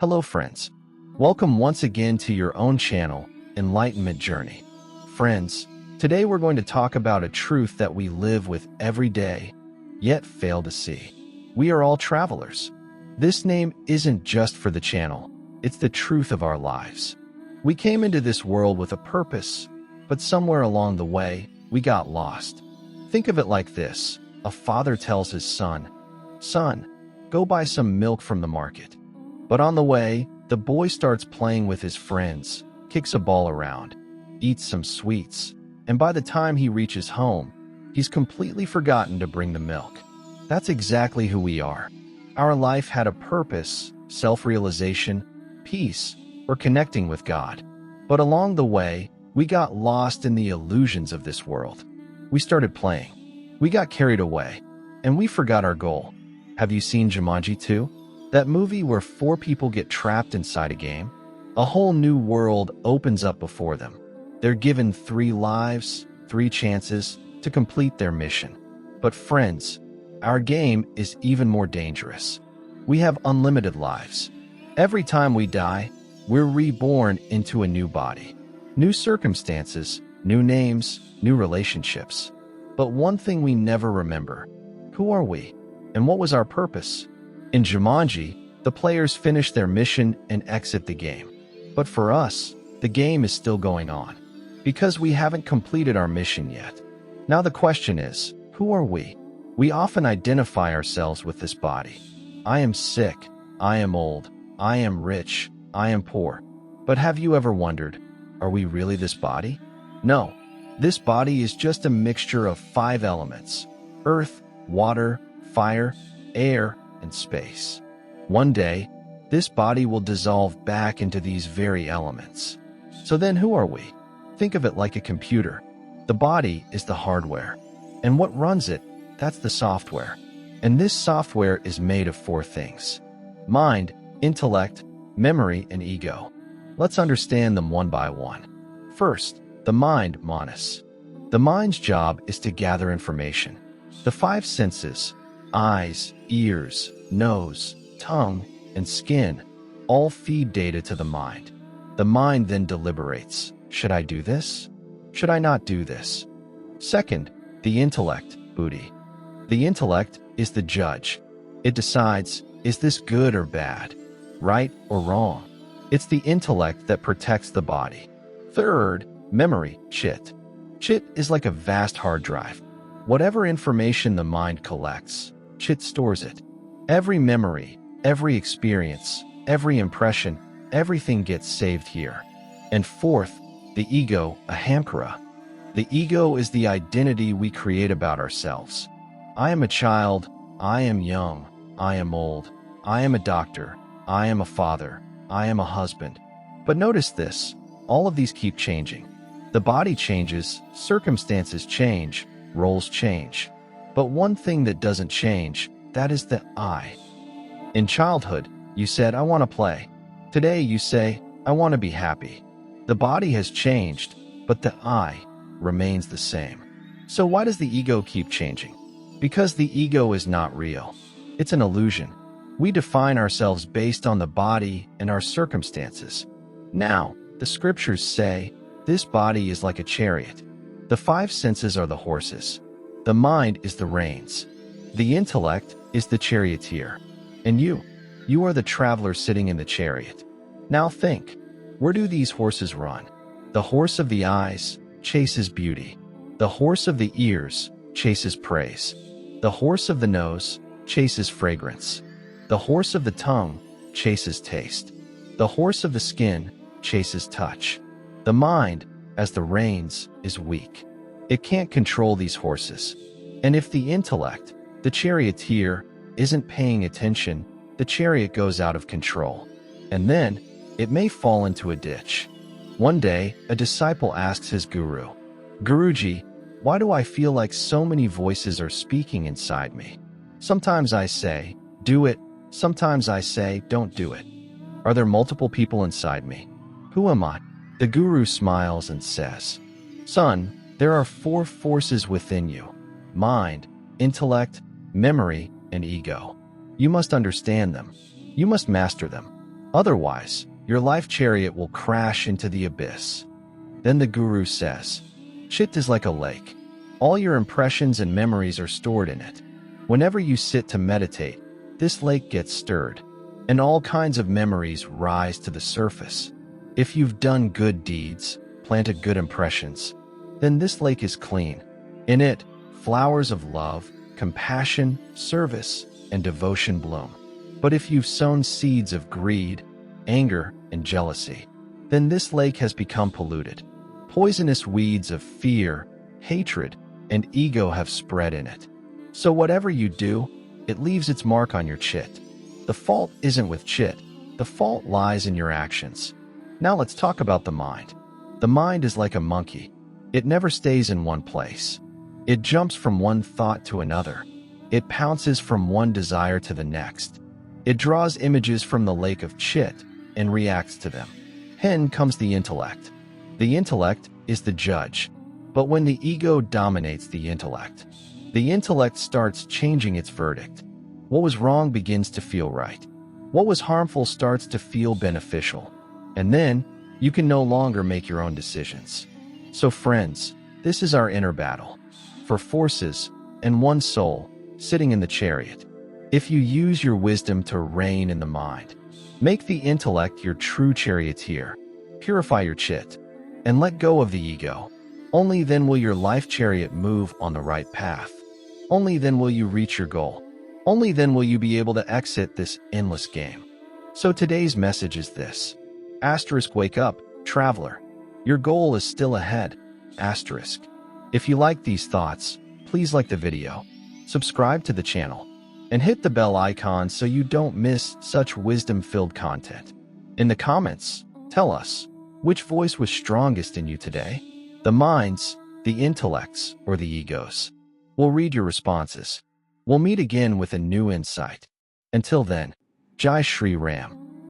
Hello friends. Welcome once again to your own channel, Enlightenment Journey. Friends, today we're going to talk about a truth that we live with every day, yet fail to see. We are all travelers. This name isn't just for the channel, it's the truth of our lives. We came into this world with a purpose, but somewhere along the way, we got lost. Think of it like this. A father tells his son, "Son, go buy some milk from the market." But on the way, the boy starts playing with his friends, kicks a ball around, eats some sweets, and by the time he reaches home, he's completely forgotten to bring the milk. That's exactly who we are. Our life had a purpose, self-realization, peace, or connecting with God. But along the way, we got lost in the illusions of this world. We started playing. We got carried away, and we forgot our goal. Have you seen Jumanji 2? That movie where 4 people get trapped inside a game? A whole new world opens up before them. They're given 3 lives, 3 chances to complete their mission. But friends, our game is even more dangerous. We have unlimited lives. Every time we die, we're reborn into a new body. New circumstances, new names, new relationships. But one thing we never remember: who are we? And what was our purpose? In Jumanji, the players finish their mission and exit the game. But for us, the game is still going on, because we haven't completed our mission yet. Now the question is, who are we? We often identify ourselves with this body. I am sick, I am old, I am rich, I am poor. But have you ever wondered, are we really this body? No. This body is just a mixture of 5 elements: earth, water, fire, air, and space. One day, this body will dissolve back into these very elements. So then who are we? Think of it like a computer. The body is the hardware, and what runs it, that's the software. And this software is made of 4 things: mind, intellect, memory, and ego. Let's understand them one by one. First, the mind, manas. The mind's job is to gather information. The 5 senses, eyes, ears, nose, tongue, and skin, all feed data to the mind. The mind then deliberates. Should I do this? Should I not do this? Second, the intellect, Buddhi. The intellect is the judge. It decides, is this good or bad? Right or wrong? It's the intellect that protects the body. Third, memory, Chitta. Chitta is like a vast hard drive. Whatever information the mind collects, Chitta stores it. Every memory, every experience, every impression, everything gets saved here. And fourth, the ego, Ahankara. The ego is the identity we create about ourselves. I am a child, I am young, I am old, I am a doctor, I am a father, I am a husband. But notice this, all of these keep changing. The body changes, circumstances change, roles change. But one thing that doesn't change, that is the I. In childhood, you said, I want to play. Today you say, I want to be happy. The body has changed, but the I remains the same. So why does the ego keep changing? Because the ego is not real. It's an illusion. We define ourselves based on the body and our circumstances. Now, the scriptures say, this body is like a chariot. The 5 senses are the horses. The mind is the reins. The intellect is the charioteer. And you are the traveler sitting in the chariot. Now think, where do these horses run? The horse of the eyes chases beauty. The horse of the ears chases praise. The horse of the nose chases fragrance. The horse of the tongue chases taste. The horse of the skin chases touch. The mind, as the reins, is weak. It can't control these horses. And if the intellect, the charioteer, isn't paying attention, the chariot goes out of control. And then, it may fall into a ditch. One day, a disciple asks his guru, "Guruji, why do I feel like so many voices are speaking inside me? Sometimes I say, do it. Sometimes I say, don't do it. Are there multiple people inside me? Who am I?" The guru smiles and says, "Son, there are 4 forces within you: mind, intellect, memory, and ego. You must understand them. You must master them. Otherwise, your life chariot will crash into the abyss. Then the guru says, Chitta is like a lake. All your impressions and memories are stored in it. Whenever you sit to meditate, this lake gets stirred, and all kinds of memories rise to the surface. If you've done good deeds, planted good impressions, then this lake is clean. In it, flowers of love, compassion, service, and devotion bloom. But if you've sown seeds of greed, anger, and jealousy, then this lake has become polluted. Poisonous weeds of fear, hatred, and ego have spread in it. So whatever you do, it leaves its mark on your chit. The fault isn't with chit. The fault lies in your actions. Now let's talk about the mind. The mind is like a monkey. It never stays in one place. It jumps from one thought to another. It pounces from one desire to the next. It draws images from the lake of chit and reacts to them. Then comes the intellect. The intellect is the judge. But when the ego dominates the intellect starts changing its verdict. What was wrong begins to feel right. What was harmful starts to feel beneficial. And then, you can no longer make your own decisions. So friends, this is our inner battle. For forces and one soul sitting in the chariot. If you use your wisdom to rein in the mind, make the intellect your true charioteer, purify your chit, and let go of the ego. Only then will your life chariot move on the right path. Only then will you reach your goal. Only then will you be able to exit this endless game. So today's message is this. Asterisk, wake up, traveler. Your goal is still ahead. Asterisk. If you like these thoughts, please like the video, subscribe to the channel, and hit the bell icon so you don't miss such wisdom-filled content. In the comments, tell us, which voice was strongest in you today? The minds, the intellects, or the egos? We'll read your responses. We'll meet again with a new insight. Until then, Jai Shri Ram.